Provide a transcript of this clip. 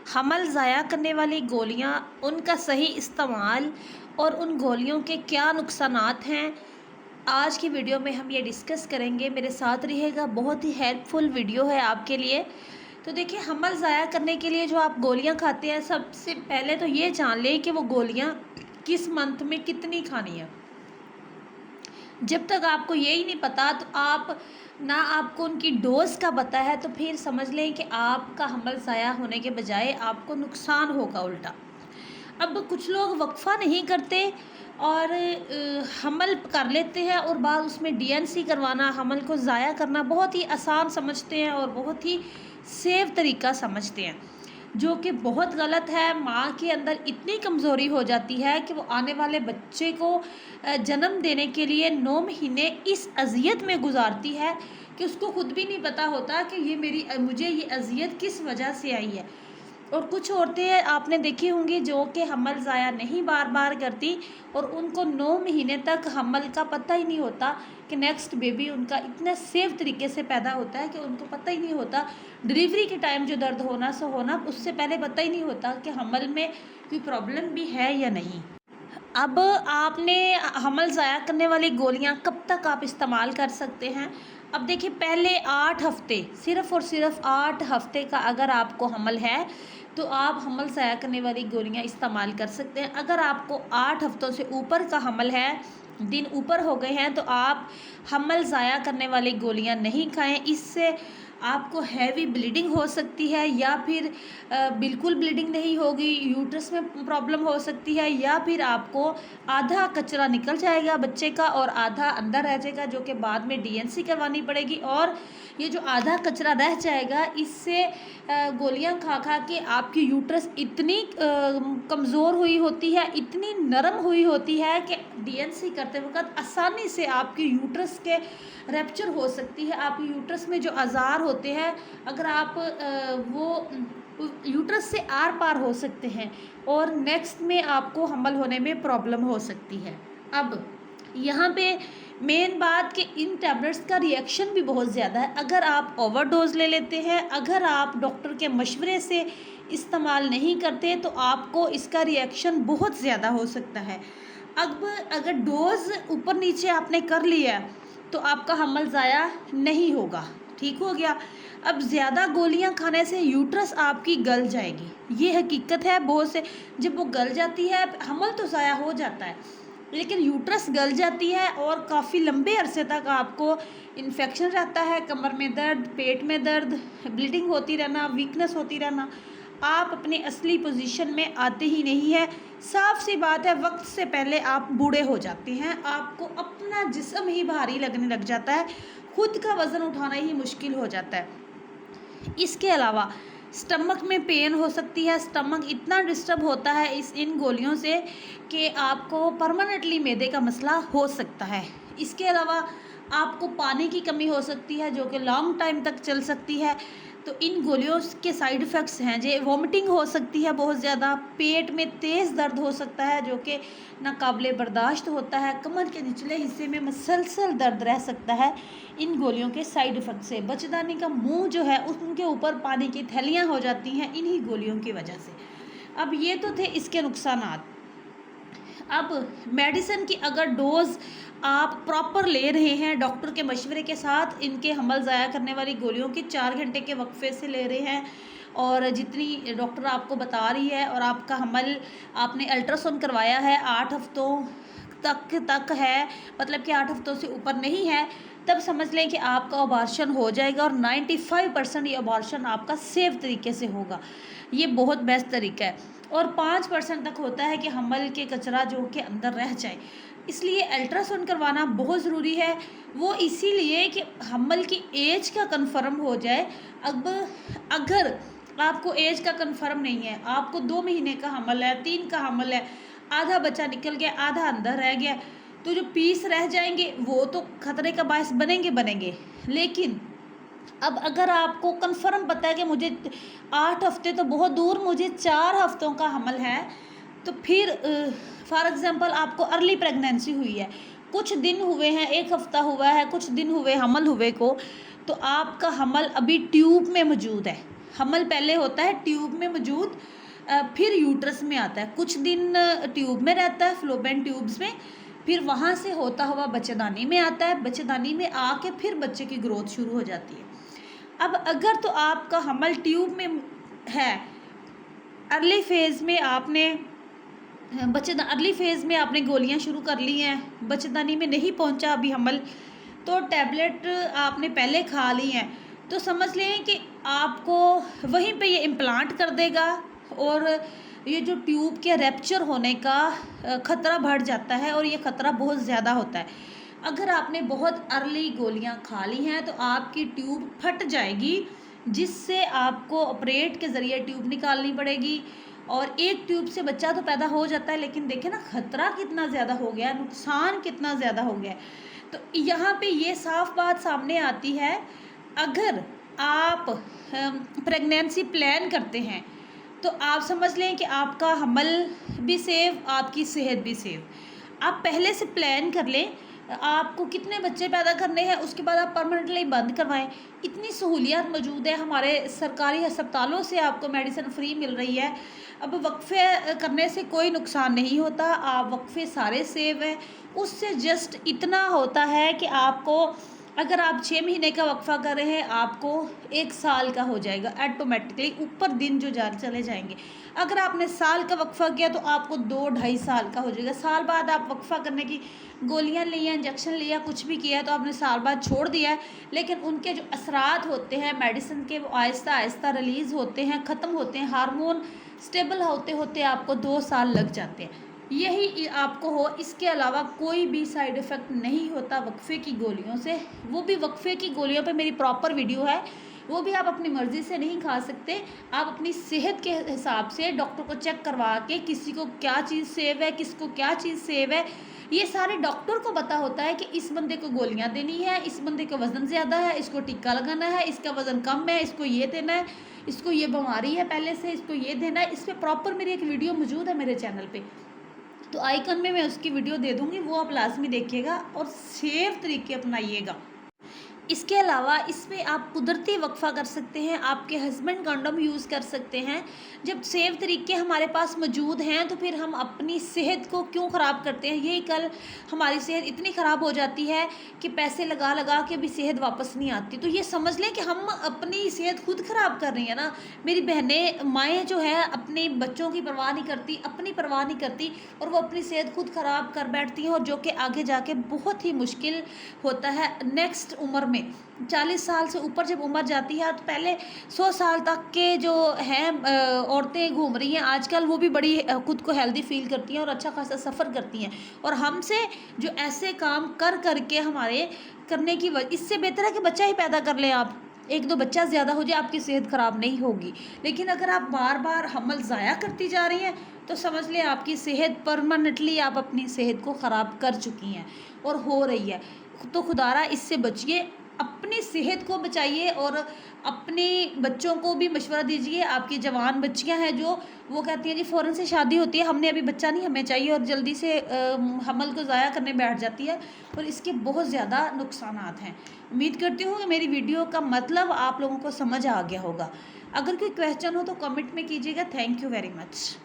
हमल ज़ाया करने वाली गोलियाँ, उनका सही इस्तेमाल और उन गोलियों के क्या नुकसानात हैं, आज की वीडियो में हम ये डिस्कस करेंगे। मेरे साथ रहिएगा, बहुत ही हेल्पफुल वीडियो है आपके लिए। तो देखिए, हमल ज़ाया करने के लिए जो आप गोलियाँ खाते हैं, सबसे पहले तो ये जान लें कि वो गोलियाँ किस मंथ में कितनी खानी है। जब तक आपको यही नहीं पता, तो आप ना आपको उनकी डोज का पता है, तो फिर समझ लें कि आपका हमल ज़ाया होने के बजाय आपको नुकसान होगा उल्टा। अब कुछ लोग वक्फ़ा नहीं करते और हमल कर लेते हैं और बाद उसमें डीएनसी करवाना, हमल को ज़ाया करना बहुत ही आसान समझते हैं और बहुत ही सेफ तरीका समझते हैं, जो कि बहुत गलत है। माँ के अंदर इतनी कमज़ोरी हो जाती है कि वो आने वाले बच्चे को जन्म देने के लिए 9 महीने इस अज़ियत में गुजारती है कि उसको खुद भी नहीं पता होता कि मुझे ये अज़ियत किस वजह से आई है। और कुछ औरतें आपने देखी होंगी जो कि हमल ज़ाया नहीं बार बार करती और उनको 9 महीने तक हमल का पता ही नहीं होता कि नेक्स्ट बेबी उनका इतने सेफ तरीके से पैदा होता है कि उनको पता ही नहीं होता। डिलीवरी के टाइम जो दर्द होना सो होना, उससे पहले पता ही नहीं होता कि हमल में कोई प्रॉब्लम भी है या नहीं। अब आपने हमल ज़ाया करने वाली गोलियां कब तक आप इस्तेमाल कर सकते हैं। अब देखिए, पहले 8 हफ्ते, सिर्फ़ और सिर्फ 8 हफ्ते का अगर आपको हमल है, तो आप हमल ज़ाया करने वाली गोलियां इस्तेमाल कर सकते हैं। अगर आपको 8 हफ्तों से ऊपर का हमल है, दिन ऊपर हो गए हैं, तो आप हमल ज़ाया करने वाली गोलियां नहीं खाएं। इससे आपको हैवी ब्लीडिंग हो सकती है, या फिर बिल्कुल ब्लीडिंग नहीं होगी, यूट्रस में प्रॉब्लम हो सकती है, या फिर आपको आधा कचरा निकल जाएगा बच्चे का और आधा अंदर रह जाएगा, जो कि बाद में डीएनसी करवानी पड़ेगी। और ये जो आधा कचरा रह जाएगा, इससे गोलियां खा खा के आपकी यूट्रस इतनी कमज़ोर हुई होती है, इतनी नरम हुई होती है कि डीएनसी करते वक्त आसानी से आपकी यूट्रस के रैप्चर हो सकती है। आपकी यूट्रस में जो आज़ार होते हैं, अगर आप वो यूट्रस से आर पार हो सकते हैं और नेक्स्ट में आपको हमल होने में प्रॉब्लम हो सकती है। अब यहाँ पे मेन बात कि इन टैबलेट्स का रिएक्शन भी बहुत ज़्यादा है। अगर आप ओवरडोज ले लेते हैं, अगर आप डॉक्टर के मशवरे से इस्तेमाल नहीं करते, तो आपको इसका रिएक्शन बहुत ज़्यादा हो सकता है। अब अगर डोज ऊपर नीचे आपने कर लिया, तो आपका हमल ज़ाया नहीं होगा, ठीक हो गया। अब ज़्यादा गोलियां खाने से यूट्रस आपकी गल जाएगी, ये हकीकत है। बहुत से जब वो गल जाती है, हमल तो ज़ाया हो जाता है, लेकिन यूट्रस गल जाती है और काफ़ी लंबे अरसे तक आपको इन्फेक्शन रहता है, कमर में दर्द, पेट में दर्द, ब्लीडिंग होती रहना, वीकनेस होती रहना। आप अपनी असली पोजीशन में आते ही नहीं है। साफ सी बात है, वक्त से पहले आप बूढ़े हो जाते हैं, आपको अपना जिस्म ही भारी लगने लग जाता है, खुद का वज़न उठाना ही मुश्किल हो जाता है। इसके अलावा स्टमक में पेन हो सकती है। स्टमक इतना डिस्टर्ब होता है इन गोलियों से कि आपको परमानेंटली मैदे का मसला हो सकता है। इसके अलावा आपको पानी की कमी हो सकती है, जो कि लॉन्ग टाइम तक चल सकती है। तो इन गोलियों के साइड इफ़ेक्ट्स हैं, जो वॉमिटिंग हो सकती है बहुत ज़्यादा, पेट में तेज़ दर्द हो सकता है जो कि नाकाबिले बर्दाश्त होता है, कमर के निचले हिस्से में मसलसल दर्द रह सकता है। इन गोलियों के साइड इफ़ेक्ट से बच्चेदानी का मुंह जो है, उनके ऊपर पानी की थैलियाँ हो जाती हैं इन्हीं गोलियों की वजह से। अब ये तो थे इसके नुकसानात। अब मेडिसिन की अगर डोज़ आप प्रॉपर ले रहे हैं, डॉक्टर के मशवरे के साथ, इनके हमल ज़ाया करने वाली गोलियों की 4 घंटे के वक्फे से ले रहे हैं, और जितनी डॉक्टर आपको बता रही है, और आपका हमल आपने अल्ट्रासाउंड करवाया है 8 हफ्तों तक है, मतलब कि 8 हफ्तों से ऊपर नहीं है, तब समझ लें कि आपका अबॉर्शन हो जाएगा। और 95% ये अबॉर्शन आपका सेफ तरीके से होगा। ये बहुत बेस्ट तरीका है। और 5% तक होता है कि हमल के कचरा जो कि अंदर रह जाए, इसलिए अल्ट्रासाउंड करवाना बहुत ज़रूरी है। वो इसीलिए कि हमल की एज का कंफर्म हो जाए। अब अगर आपको एज का कंफर्म नहीं है, आपको 2 महीने का हमल है, 3 का हमल है, आधा बच्चा निकल गया, आधा अंदर रह गया, तो जो पीस रह जाएंगे वो तो खतरे का बायस बनेंगे। लेकिन अब अगर आपको कंफर्म पता है कि मुझे 8 हफ्ते तो बहुत दूर, मुझे 4 हफ्तों का हमल है, तो फिर फॉर एग्ज़ाम्पल आपको अर्ली प्रेगनेंसी हुई है, कुछ दिन हुए हैं, 1 हफ्ता हुआ है, कुछ दिन हुए हमल हुए को, तो आपका हमल अभी ट्यूब में मौजूद है, हमल पहले होता है ट्यूब में मौजूद, फिर यूट्रस में आता है, कुछ दिन ट्यूब में रहता है, फ्लोपियन ट्यूब्स में, फिर वहाँ से होता हुआ बच्चेदानी में आता है, बच्चेदानी में आके फिर बच्चे की ग्रोथ शुरू हो जाती है। अब अगर तो आपका हमल ट्यूब में है, अर्ली फेज़ में आपने अर्ली फेज़ में आपने गोलियां शुरू कर ली हैं, बच्चेदानी में नहीं पहुंचा अभी हमल, तो टैबलेट आपने पहले खा ली हैं, तो समझ लें कि आपको वहीं पे ये इम्प्लांट कर देगा और ये जो ट्यूब के रैप्चर होने का ख़तरा बढ़ जाता है और ये ख़तरा बहुत ज़्यादा होता है। अगर आपने बहुत अर्ली गोलियां खा ली हैं तो आपकी ट्यूब फट जाएगी, जिससे आपको ऑपरेट के ज़रिए ट्यूब निकालनी पड़ेगी। और एक ट्यूब से बच्चा तो पैदा हो जाता है, लेकिन देखें ना ख़तरा कितना ज़्यादा हो गया, नुकसान कितना ज़्यादा हो गया। तो यहाँ पे ये साफ बात सामने आती है, अगर आप प्रेगनेंसी प्लान करते हैं तो आप समझ लें कि आपका हमल भी सेव, आपकी सेहत भी सेव। आप पहले से प्लान कर लें आपको कितने बच्चे पैदा करने हैं, उसके बाद आप परमानेंटली बंद करवाएं। इतनी सहूलियत मौजूद है हमारे सरकारी अस्पतालों से, आपको मेडिसिन फ्री मिल रही है। अब वक्फे करने से कोई नुकसान नहीं होता, आप वक्फे सारे सेव हैं। उससे जस्ट इतना होता है कि आपको, अगर आप 6 महीने का वक्फा कर रहे हैं, आपको 1 साल का हो जाएगा ऑटोमेटिकली, ऊपर दिन जो चले जाएंगे। अगर आपने साल का वक्फा किया तो आपको 2-2.5 साल का हो जाएगा। साल बाद आप वक्फा करने की गोलियां लिया, इंजेक्शन लिया, कुछ भी किया तो आपने साल बाद छोड़ दिया है, लेकिन उनके जो असरात होते हैं मेडिसिन के, वो आहिस्ता आहिस्ता रिलीज़ होते हैं, ख़त्म होते हैं। हार्मोन स्टेबल होते होते आपको 2 साल लग जाते हैं। यही आपको हो, इसके अलावा कोई भी साइड इफ़ेक्ट नहीं होता वक्फे की गोलियों से। वो भी वक्फे की गोलियों पे मेरी प्रॉपर वीडियो है, वो भी आप अपनी मर्ज़ी से नहीं खा सकते। आप अपनी सेहत के हिसाब से डॉक्टर को चेक करवा के, किसी को क्या चीज़ सेव है, किसको क्या चीज़ सेव है, ये सारे डॉक्टर को पता होता है कि इस बंदे को गोलियां देनी है, इस बंदे का वज़न ज़्यादा है, इसको टीका लगाना है, इसका वज़न कम है, इसको ये देना है, इसको ये बीमारी है पहले से, इसको ये देना है। इस पर प्रॉपर मेरी एक वीडियो मौजूद है मेरे चैनल पे, तो आइकन में मैं उसकी वीडियो दे दूँगी, वो आप लाजमी देखिएगा और सेफ तरीके अपनाइएगा। इसके अलावा इसमें आप कुदरती वक्फा कर सकते हैं, आपके हस्बैंड कंडोम यूज़ कर सकते हैं। जब सेफ तरीके हमारे पास मौजूद हैं तो फिर हम अपनी सेहत को क्यों ख़राब करते हैं। यही कल हमारी सेहत इतनी ख़राब हो जाती है कि पैसे लगा लगा के भी सेहत वापस नहीं आती। तो ये समझ लें कि हम अपनी सेहत खुद ख़राब कर रही हैं ना। मेरी बहनें, माएँ जो है अपने बच्चों की परवाह नहीं करती, अपनी परवाह नहीं करती, और वो अपनी सेहत खुद ख़राब कर बैठती हैं, और जो कि आगे जाके बहुत ही मुश्किल होता है नेक्स्ट उम्र में। 40 साल से ऊपर जब उम्र जाती है तो पहले 100 साल तक के जो हैं औरतें घूम रही हैं आजकल, वो भी बड़ी खुद को हेल्दी फील करती हैं और अच्छा खासा सफ़र करती हैं। और हमसे जो ऐसे काम कर करके हमारे करने की इससे बेहतर है कि बच्चा ही पैदा कर लें आप। 1-2 बच्चा ज़्यादा हो जाए, आपकी सेहत ख़राब नहीं होगी। लेकिन अगर आप बार बार हमल ज़ाया करती जा रही हैं तो समझ लें आपकी सेहत परमानेंटली, आप अपनी सेहत को ख़राब कर चुकी हैं और हो रही है। तो खुदारा इससे बचिए, अपनी सेहत को बचाइए और अपने बच्चों को भी मशवरा दीजिए। आपकी जवान बच्चियां हैं जो वो कहती हैं जी फ़ौरन से शादी होती है, हमने अभी बच्चा नहीं, हमें चाहिए, और जल्दी से हमल को ज़ाया करने बैठ जाती है, और इसके बहुत ज़्यादा नुकसानात हैं। उम्मीद करती हूँ कि मेरी वीडियो का मतलब आप लोगों को समझ आ गया होगा। अगर कोई क्वेश्चन हो तो कमेंट में कीजिएगा। Thank you very much.